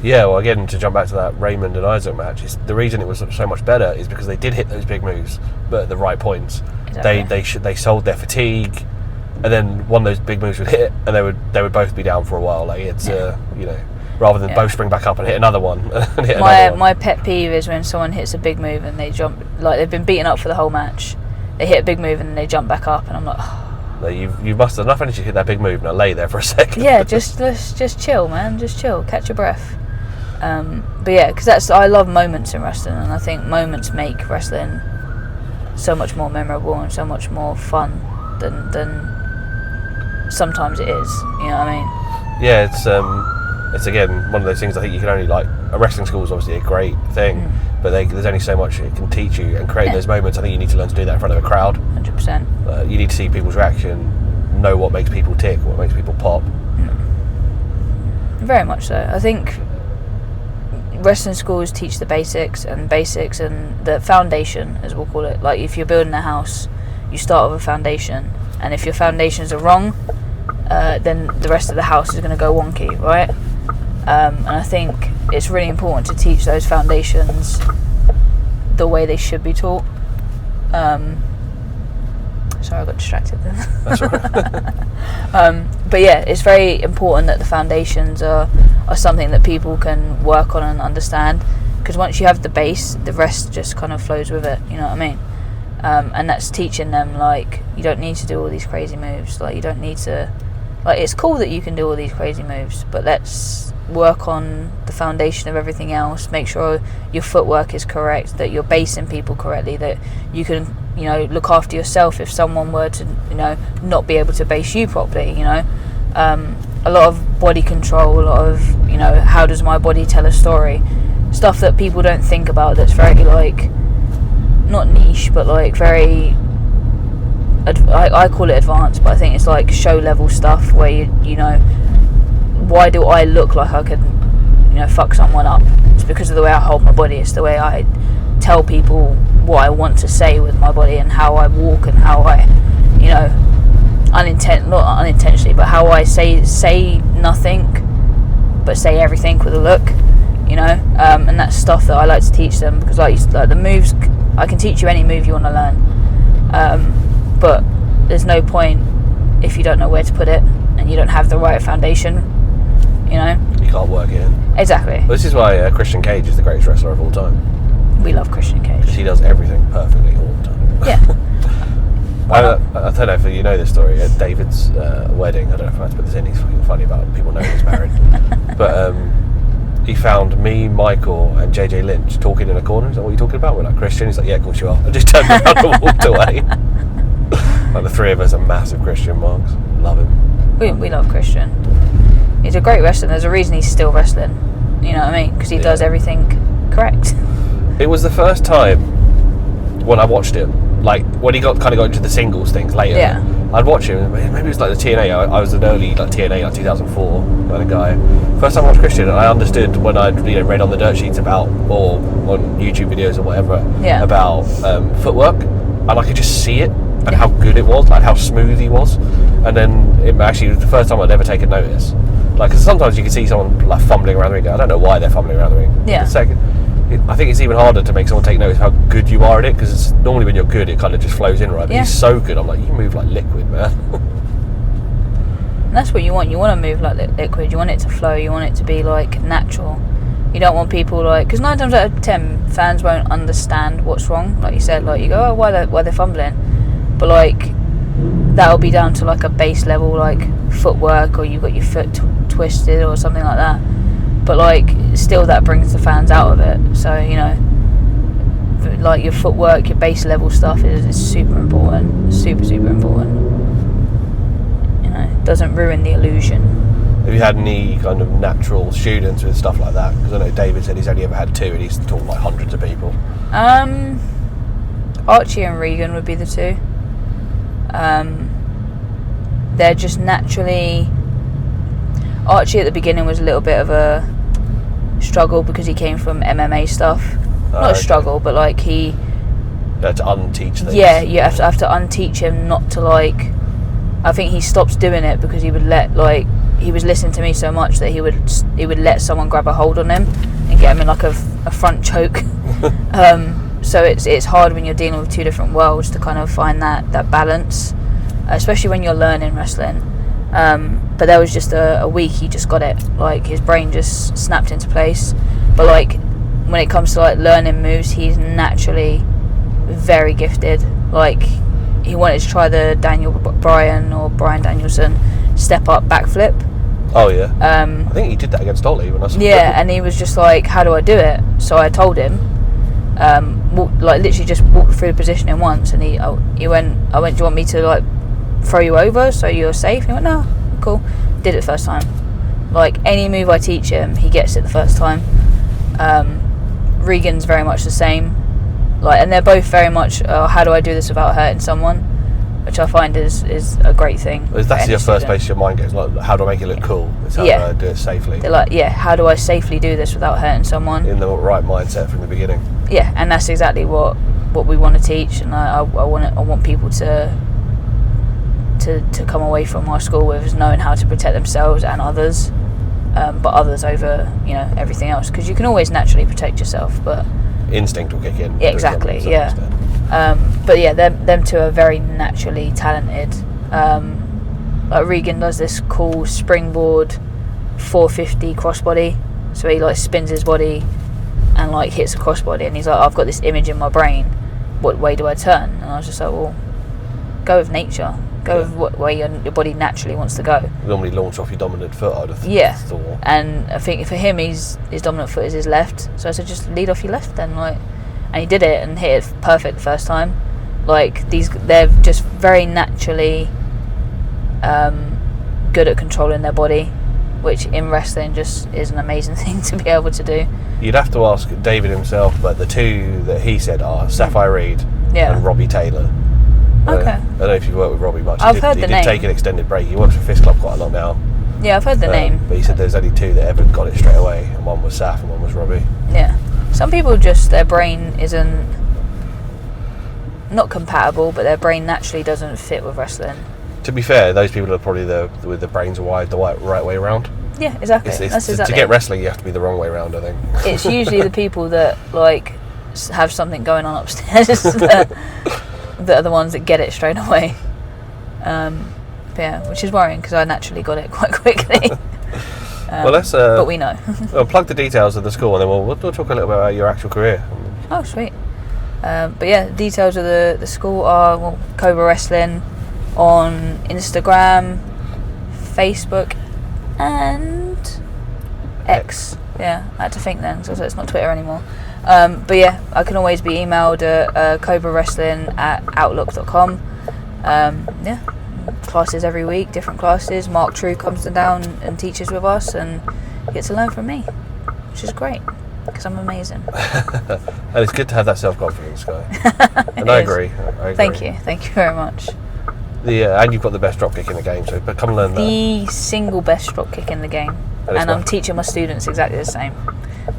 Yeah, well, again, to jump back to that Raymond and Isaac match, the reason it was so much better is because they did hit those big moves, but at the right points. Exactly. They sold their fatigue, and then one of those big moves would hit, and they would both be down for a while. Like, it's you know, rather than both spring back up and hit another one. And hit another one. My pet peeve is when someone hits a big move and they jump, like they've been beaten up for the whole match. They hit a big move and then they jump back up, and I'm like, oh. You mustered enough energy to hit that big move. Now lay there for a second. Yeah, just chill, man. Just chill. Catch your breath. But yeah, because I love moments in wrestling, and I think moments make wrestling so much more memorable and so much more fun than sometimes it is. You know what I mean? Yeah, it's again one of those things. I think you can only, like, a wrestling school is obviously a great thing, but there's only so much it can teach you, and creating those moments. I think you need to learn to do that in front of a crowd. 100%. You need to see people's reaction, know what makes people tick, what makes people pop. Very much so. I think wrestling schools teach the basics and the foundation, as we'll call it. Like, if you're building a house, you start with a foundation, and if your foundations are wrong, then the rest of the house is going to go wonky, right? And I think it's really important to teach those foundations the way they should be taught. Sorry, I got distracted then. That's all right. But yeah, it's very important that the foundations are something that people can work on and understand, because once you have the base, the rest just kind of flows with it. You know what I mean? And that's teaching them, like, you don't need to do all these crazy moves. Like, you don't need to, like, it's cool that you can do all these crazy moves, but let's work on the foundation of everything else. Make sure your footwork is correct, that you're basing people correctly, that you can, you know, look after yourself if someone were to, you know, not be able to base you properly. You know, a lot of body control, a lot of, you know, how does my body tell a story, stuff that people don't think about, that's very, like, not niche, but like very I call it advanced, but I think it's like show level stuff where you know, why do I look like I could, you know, fuck someone up? It's because of the way I hold my body. It's the way I tell people what I want to say with my body, and how I walk, and how I, you know, not unintentionally, but how I say nothing but say everything with a look, you know. And that's stuff that I like to teach them, because like the moves, I can teach you any move you want to learn, but there's no point if you don't know where to put it and you don't have the right foundation, you know. You can't work it in. Exactly. Well, this is why Christian Cage is the greatest wrestler of all time. We love Christian Cage. Because he does everything perfectly all the time. Yeah. I don't know if you know this story. At David's wedding, I don't know if I have to put this in, he's fucking funny about it. People know he's married. But he found me, Michael, and JJ Lynch talking in a corner. He's like, what are you talking about? We're like, Christian? He's like, yeah, of course you are. I just turned around and walked away. Like, the three of us are massive Christian marks. Love him. We love Christian. He's a great wrestler. There's a reason he's still wrestling. You know what I mean? Because he does everything correct. It was the first time when I watched him, like when he got into the singles things later. Yeah. I'd watch him. Maybe it was like the TNA. I was an early like TNA, like 2004 kind of guy. First time I watched Christian, and I understood when I'd read on the dirt sheets about, or on YouTube videos or whatever, about footwork, and I could just see it and how good it was, like how smooth he was. And then it actually was the first time I'd ever taken notice. Like, cause sometimes you can see someone like fumbling around the ring. I don't know why they're fumbling around the ring. Yeah. I think it's even harder to make someone take notice of how good you are at it, because normally when you're good, it kind of just flows in, right? But he's so good. I'm like, you move like liquid, man. And that's what you want. You want to move like liquid. You want it to flow. You want it to be like natural. You don't want people like, because 9 times out of 10 fans won't understand what's wrong. Like you said, like you go, oh, why they're fumbling, but like that'll be down to like a base level, like footwork, or you've got your foot twisted or something like that. But like still, that brings the fans out of it. So, you know, like your footwork, your base level stuff is super important, super important. You know, it doesn't ruin the illusion. Have you had any kind of natural students with stuff like that? Because I know David said he's only ever had 2 and he's taught like hundreds of people. Archie and Regan would be the 2. They're just naturally... Archie at the beginning was a little bit of a struggle because he came from MMA stuff. Not a struggle, but like he... You had to unteach things. Yeah, you have to unteach him not to like... I think he stopped doing it because he would let like... He was listening to me so much that he would let someone grab a hold on him and get him in like a front choke. So it's hard when you're dealing with 2 different worlds to kind of find that balance, especially when you're learning wrestling. But there was just a week he just got it. Like his brain just snapped into place. But like when it comes to like learning moves, he's naturally very gifted. Like he wanted to try the Brian Danielson step up backflip. Oh yeah. I think he did that against Ollie when I saw him. Yeah, and he was just like, how do I do it? So I told him, literally just walk through the positioning once, and he went, do you want me to like throw you over so you're safe? And he went, no, cool. Did it first time. Like any move I teach him, he gets it the first time. Regan's very much the same. Like, and they're both very much, how do I do this without hurting someone? Which I find is a great thing. That's your first place your mind goes, like, how do I make it look cool? It's how do I do it safely? They're like, how do I safely do this without hurting someone? In the right mindset from the beginning. Yeah, and that's exactly what we want to teach, and I want people to come away from our school with knowing how to protect themselves and others, but others over everything else, because you can always naturally protect yourself, but instinct will kick in. Yeah, exactly. Yeah. But yeah, them 2 are very naturally talented. Like Regan does this cool springboard 450 crossbody, so he like spins his body and like hits a crossbody, and he's like, I've got this image in my brain, what way do I turn? And I was just like, well, go with nature, with what way your body naturally wants to go. You normally launch off your dominant foot, I'd have thought. And I think for him, his dominant foot is his left, so I said just lead off your left then, like. And he did it and hit it perfect the first time. Like they're just very naturally good at controlling their body, which in wrestling just is an amazing thing to be able to do. You'd have to ask David himself, but the 2 that he said are Sapphire Reed and Robbie Taylor. Okay. I don't know if you've worked with Robbie much. I've heard the name. He did take an extended break. He works for Fist Club quite a lot now. Yeah, I've heard the name. But he said there's only 2 that ever got it straight away, and one was Saf and one was Robbie. Yeah. Some people just, their brain isn't, not compatible, but their brain naturally doesn't fit with wrestling. To be fair, those people are probably with the brains wired the right way around. Yeah, exactly. That's exactly. To get wrestling, you have to be the wrong way around, I think. It's usually the people that like have something going on upstairs that are the ones that get it straight away. Yeah, which is worrying because I naturally got it quite quickly. Well, let's. But we know. We'll plug the details of the school, and then we'll talk a little bit about your actual career. Oh, sweet. But yeah, details of the school are Kobra Wrestling on Instagram, Facebook, and X. Yeah, I had to think then, so it's not Twitter anymore. But yeah, I can always be emailed at kobrawrestling@outlook.com. Yeah, classes every week, different classes. Mark Trew comes down and teaches with us, and you get to learn from me, which is great because I'm amazing. And it's good to have that self-confidence, Skye. And I agree. Thank you very much. And you've got the best dropkick in the game, so but come learn that. The single best dropkick in the game, and I'm teaching my students exactly the same.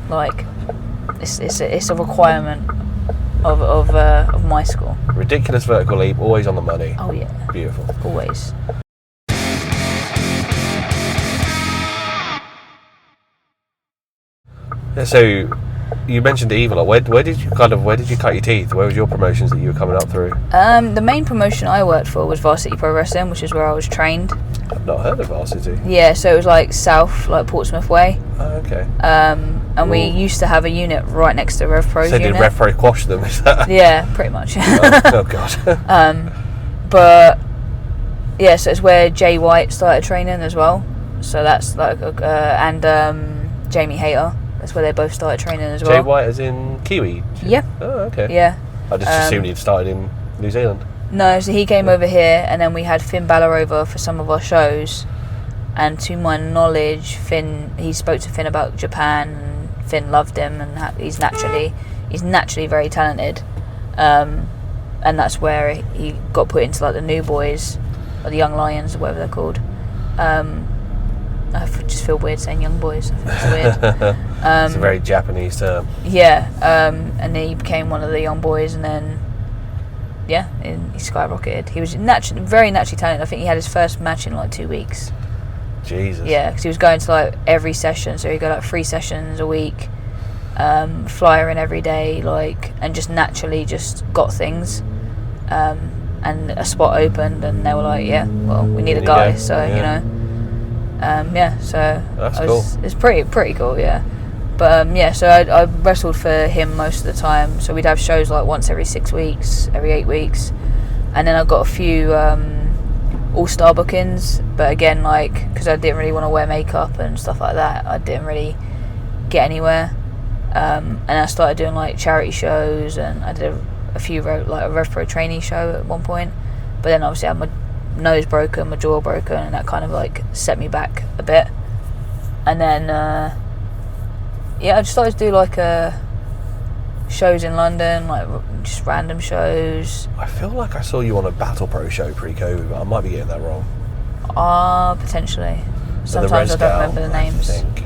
Like, it's a requirement of my school. Ridiculous vertical leap, always on the money. Oh yeah. Beautiful. Always. Yeah, so you mentioned Evil. Where did you cut your teeth? Where was your promotions that you were coming up through? The main promotion I worked for was Varsity Pro Wrestling, which is where I was trained. I've not heard of Varsity. Yeah, so it was like south, like Portsmouth way. Oh, okay. And we used to have a unit right next to Rev Pro's unit. So did Rev Pro quash them? Is that? Yeah, pretty much. Oh God. But yeah, so it's where Jay White started training as well. So that's like and Jamie Hayter That's where they both started training as well. Jay White as in Kiwi? Yeah. Oh, okay. Yeah. I just assumed he'd started in New Zealand. No, so he came over here, and then we had Finn Balor over for some of our shows. And to my knowledge, he spoke to Finn about Japan, and Finn loved him, and he's naturally very talented. And that's where he got put into like the new boys, or the young lions, or whatever they're called. I just feel weird saying young boys. I think it's weird. It's a very Japanese term. Yeah, and then he became one of the young boys, and then he skyrocketed. He was very naturally talented. I think he had his first match in like 2 weeks. Jesus. Yeah, because he was going to like every session, so he'd go like 3 sessions a week, flyer in every day, like, and just naturally just got things. And a spot opened, and they were like, "Yeah, well, we need a guy." So so that's cool. It's pretty cool, yeah. But so I wrestled for him most of the time. So we'd have shows like once every 6 weeks, every 8 weeks, and then I got a few all-star bookings. But again, like, because I didn't really want to wear makeup and stuff like that, I didn't really get anywhere. And I started doing like charity shows, and I did a few like a Rev Pro trainee show at one point. But then obviously I had my nose broken, my jaw broken, and that kind of like set me back a bit. And then I just started to do like shows in London, like just random shows. I feel like I saw you on a Battle Pro show pre-COVID, but I might be getting that wrong. Potentially. Sometimes I don't remember the names. I think.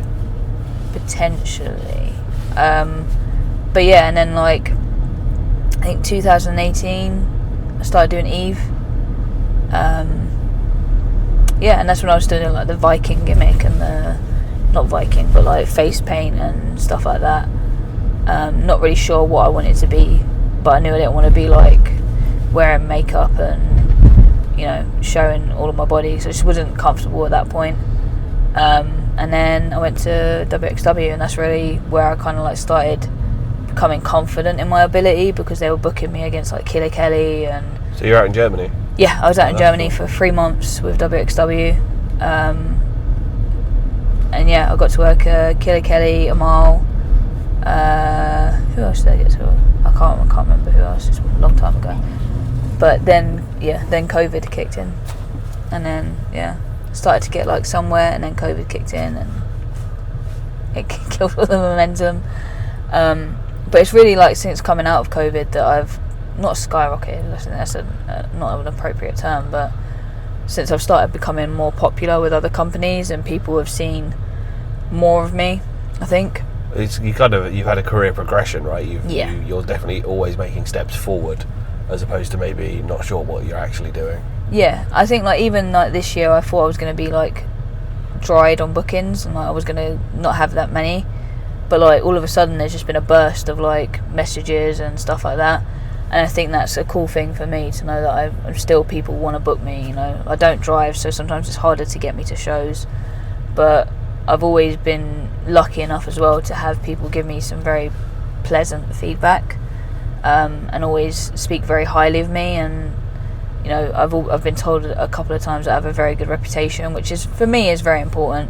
Potentially. But yeah, and then like I think 2018 I started doing Eve. And that's when I was doing like the Viking gimmick and not Viking, but like face paint and stuff like that. Not really sure what I wanted to be, but I knew I didn't want to be like wearing makeup and showing all of my body, so I just wasn't comfortable at that point. And then I went to WXW, and that's really where I kind of like started becoming confident in my ability, because they were booking me against like Killer Kelly. And so you're out in Germany? Yeah, I was out in Germany for 3 months with WXW. And yeah, I got to work Killer Kelly, Amal. Who else did I get to work? I can't remember who else. It's a long time ago. But then COVID kicked in, and then started to get like somewhere, and then COVID kicked in, and it killed all the momentum. But it's really like since coming out of COVID that I've not skyrocketed. I think that's not an appropriate term, but since I've started becoming more popular with other companies, and people have seen more of me, I think. You've had a career progression, right? You're definitely always making steps forward, as opposed to maybe not sure what you're actually doing. Yeah, I think like even like this year, I thought I was going to be like dried on bookings, and like I was going to not have that many. But like all of a sudden, there's just been a burst of like messages and stuff like that. And I think that's a cool thing for me to know that I'm still, people want to book me. I don't drive, so sometimes it's harder to get me to shows. But I've always been lucky enough as well to have people give me some very pleasant feedback, and always speak very highly of me. And I've been told a couple of times that I have a very good reputation, which is for me is very important,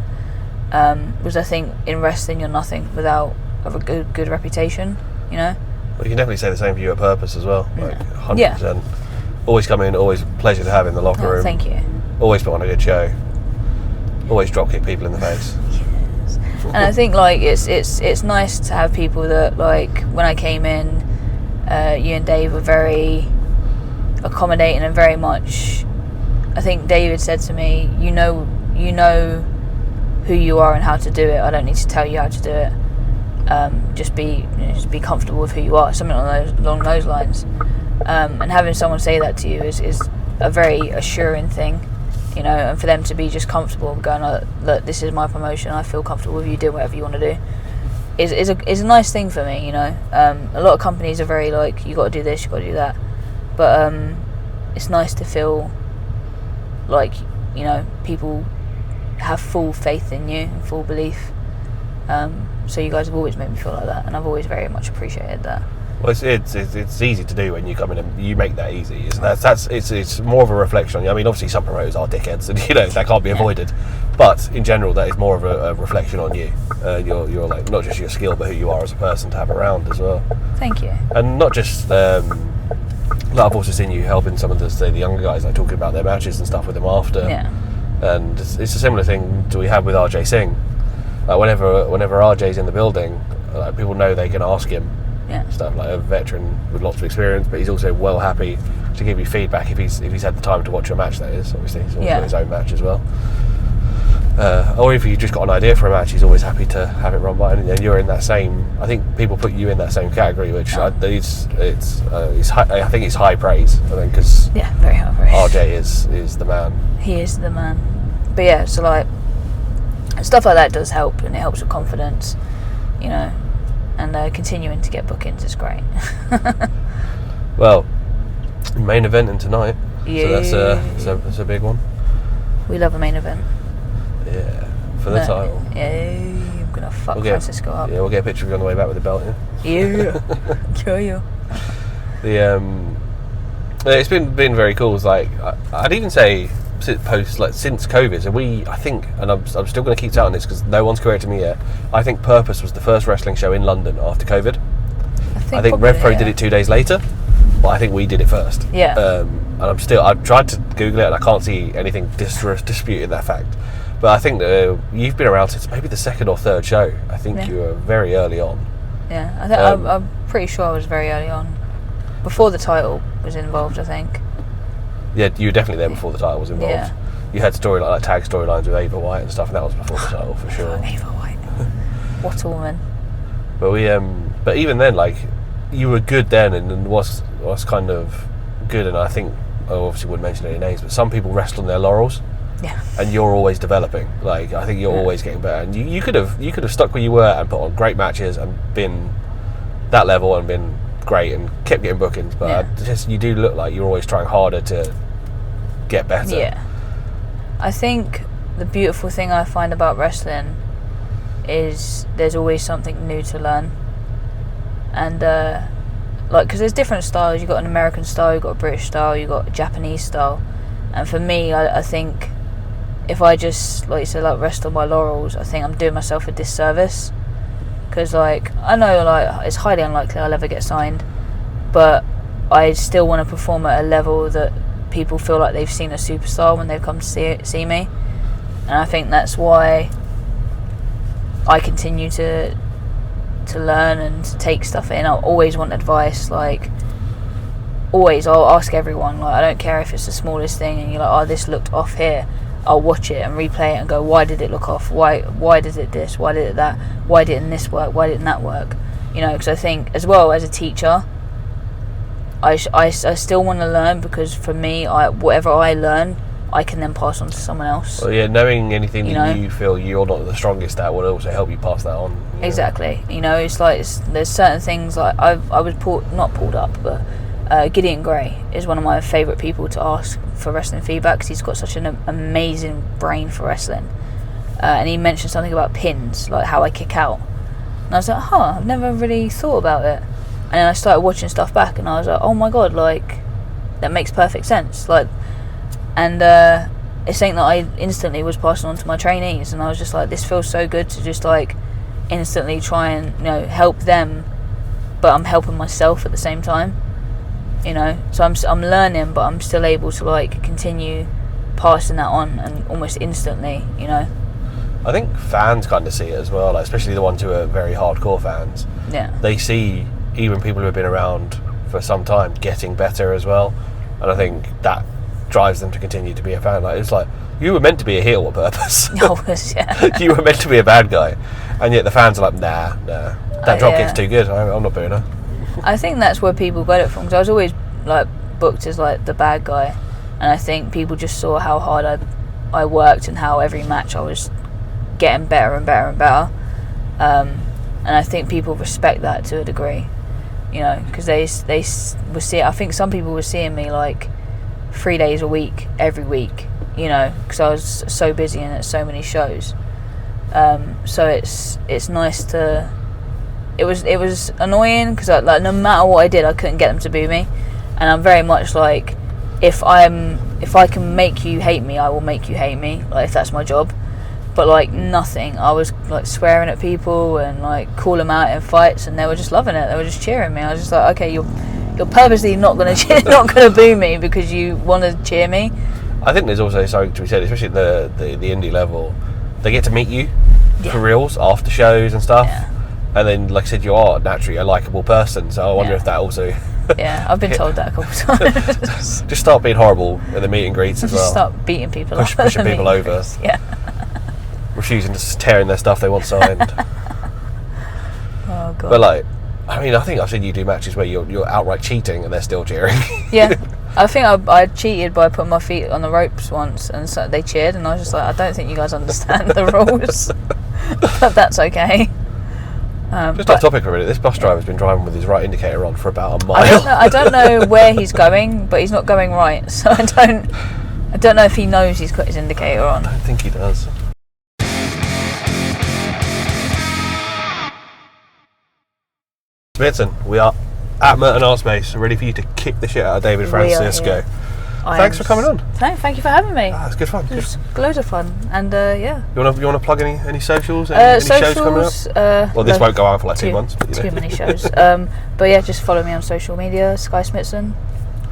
because I think in wrestling you're nothing without a good reputation. Well, you can definitely say the same for you at Purpose as well. Like 100%. Yeah. Always come in, always a pleasure to have in the locker room. Thank you. Always put on a good show. Always drop kick people in the face. Yes. And I think like it's nice to have people that, like, when I came in, you and Dave were very accommodating and very much. I think David said to me, you know who you are and how to do it. I don't need to tell you how to do it. Just be comfortable with who you are, something along those lines. And having someone say that to you is a very assuring thing, and for them to be just comfortable going, look, this is my promotion, I feel comfortable with you doing whatever you want to do, is a nice thing for me. A lot of companies are very like, you got to do this, you got to do that, but it's nice to feel like people have full faith in you and full belief. So you guys have always made me feel like that, and I've always very much appreciated that. Well, it's easy to do when you come in and you make that easy. It's more of a reflection on you. I mean, obviously some promoters are dickheads, and that can't be avoided. But in general, that is more of a reflection on you. You're like not just your skill, but who you are as a person to have around as well. Thank you. And not just. I've also seen you helping some of the younger guys, like talking about their matches and stuff with them after. Yeah. And it's a similar thing to we have with RJ Singh. Like whenever RJ's in the building, people know they can ask him. Yeah. Stuff like a veteran with lots of experience, but he's also well happy to give you feedback if he's had the time to watch your match. That is, obviously, he's also his own match as well. Or if you just got an idea for a match, he's always happy to have it run by. And you're in that same. I think people put you in that same category, which I think it's high praise. I think because very high praise. RJ is the man. He is the man. But yeah, so like stuff like that does help, and it helps with confidence, and continuing to get bookings is great. Well, main event tonight. Yeah. So that's a big one. We love a main event. Yeah, for the title. Yeah, I'm gonna fuck Francisco up. Yeah, we'll get a picture of you on the way back with the belt. Yeah. Yeah. It's been very cool. It's like I'd even say since COVID. So I think, and I'm still going to keep touting this because no one's corrected me yet. I think Purpose was the first wrestling show in London after COVID. I think RevPro did it 2 days later, but I think we did it first. Yeah. And I've tried to Google it and I can't see anything disputing that fact. But I think you've been around since maybe the second or third show. I think you were very early on. Yeah, I think I'm pretty sure I was very early on, before the title was involved. I think. Yeah, you were definitely there before the title was involved. Yeah. You had tag storylines with Ava White and stuff, and that was before the title for sure. Ava White, what a woman! But but even then, like you were good then, and was kind of good. And I think I obviously wouldn't mention any names, but some people rest on their laurels. Yeah. And you're always developing. Like I think you're always getting better. And you could have stuck where you were and put on great matches and been that level and been great and kept getting bookings. But you do look like you're always trying harder to get better. Yeah. I think the beautiful thing I find about wrestling is there's always something new to learn. And because there's different styles. You've got an American style, you've got a British style, you've got a Japanese style. And for me, I think if I just, like you said, rest on my laurels, I think I'm doing myself a disservice. Because, I know, it's highly unlikely I'll ever get signed, but I still want to perform at a level that people feel like they've seen a superstar when they've come to see me. And I think that's why I continue to learn and to take stuff in. I'll always want advice, always. I'll ask everyone. I don't care if it's the smallest thing and you're like, oh, this looked off here. I'll watch it and replay it and go, why did it look off? Why did it this? Why did it that? Why didn't this work? Why didn't that work? Because I think, as well as a teacher, I still want to learn, because for me, whatever I learn, I can then pass on to someone else. Well, yeah, knowing anything that you feel you're not the strongest at will also help you pass that on. Exactly. It's there's certain things, I was not pulled up, but Gideon Gray is one of my favourite people to ask for wrestling feedback, because he's got such an amazing brain for wrestling. And he mentioned something about pins, like how I kick out. And I was like, I've never really thought about it. And then I started watching stuff back and I was like, oh my god, that makes perfect sense. And it's something that I instantly was passing on to my trainees, and I was just like, this feels so good to just instantly try and help them, but I'm helping myself at the same time. So I'm learning, but I'm still able to continue passing that on, and almost instantly. I think fans kind of see it as well, especially the ones who are very hardcore fans. Yeah. They see even people who have been around for some time getting better as well, and I think that drives them to continue to be a fan. It's like, you were meant to be a heel on purpose. Yeah. You were meant to be a bad guy, and yet the fans are like, nah, that dropkick's too good. I'm not booing her. I think that's where people got it from, because I was always booked as the bad guy, and I think people just saw how hard I worked and how every match I was getting better and better and better. And I think people respect that to a degree, because they were seeing. I think some people were seeing me 3 days a week, every week, because I was so busy and at so many shows. So it's nice to it was annoying because like no matter what I did, I couldn't get them to boo me, and I'm very much like, if I can make you hate me, I will make you hate me, like if that's my job. But like nothing, I was like swearing at people and like call them out in fights, and they were just loving it. They were just cheering me. I was just like, okay, you're purposely not gonna boo me because you want to cheer me. I think there's also something to be said, especially at the indie level. They get to meet you for reals after shows and stuff, and then like I said, you are naturally a likable person. So I wonder if that also. Yeah, I've been told that a couple of times. Just start being horrible at the meet and greets as well. Just start beating people up. Pushing people over. Yeah. Refusing to tearing their stuff they want signed. Oh god. But like, I mean, I think I've seen you do matches where you're outright cheating and they're still cheering. Yeah, I think I cheated by putting my feet on the ropes once, and so they cheered, and I was just like, I don't think you guys understand the rules, but that's okay. Just off topic for a minute, this bus driver's been driving with his right indicator on for about a mile. I don't know where he's going, but he's not going right, so I don't know if he knows he's got his indicator on. I don't think he does. Smitson, we are at Merton Art Space, ready for you to kick the shit out of David Francisco. Thanks for coming on. Thank you for having me. It's good fun. It was loads of fun, and yeah. You want to plug any socials? Any shows coming up? Well, this won't go out for like 2 months. But, too many shows. But yeah, just follow me on social media, Skye Smitson.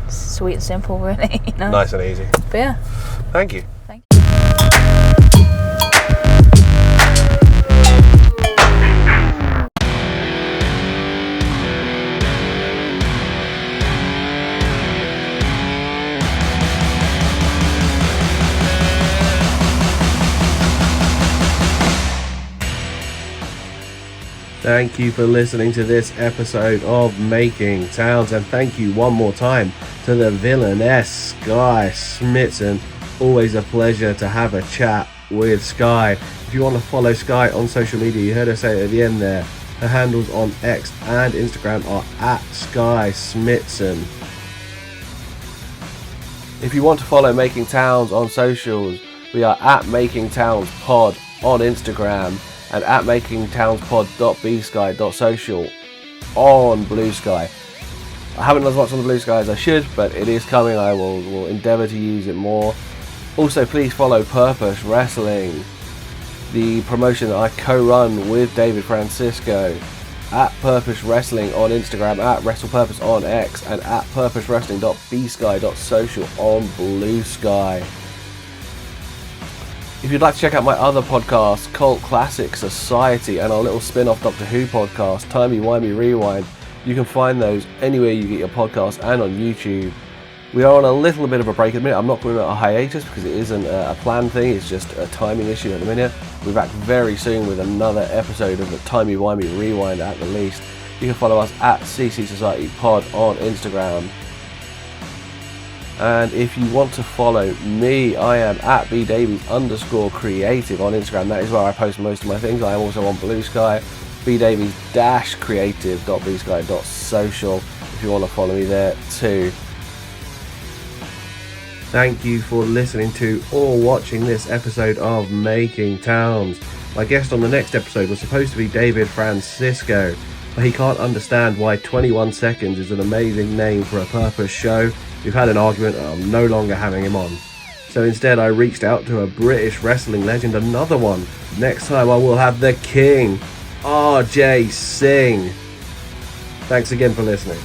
Sweet and simple, really. You know? Nice and easy. But yeah. Thank you. Thank you for listening to this episode of Making Towns, and thank you one more time to the villainess Skye Smitson. Always a pleasure to have a chat with Skye. If you want to follow Skye on social media, you heard her say it at the end there, her handles on X and Instagram are at Skye Smitson. If you want to follow Making Towns on socials, we are at Making Towns Pod on Instagram and at makingtownspod.bsky.social on Blue Sky. I haven't done as much on the Blue Sky as I should, but it is coming. I will endeavour to use it more. Also, please follow Purpose Wrestling, the promotion that I co-run with David Francisco, at Purpose Wrestling on Instagram, at WrestlePurpose on X, and at purposewrestling.bsky.social on Blue Sky. If you'd like to check out my other podcasts, Cult Classic Society and our little spin-off Doctor Who podcast, Timey Wimey Rewind, you can find those anywhere you get your podcasts and on YouTube. We are on a little bit of a break at the minute. I'm not calling it a hiatus because it isn't a planned thing, it's just a timing issue at the minute. We'll be back very soon with another episode of the Timey Wimey Rewind at the least. You can follow us at CC Society Pod on Instagram. And if you want to follow me, I am at bdavies_creative on Instagram. That is where I post most of my things. I am also on Blue Sky, bdavies-creative.bsky.social if you want to follow me there too. Thank you for listening to or watching this episode of Making Towns. My guest on the next episode was supposed to be David Francisco, but he can't understand why 21 seconds is an amazing name for a Purpose show. We've had an argument and I'm no longer having him on. So instead I reached out to a British wrestling legend, another one. Next time I will have the King, RJ Singh. Thanks again for listening.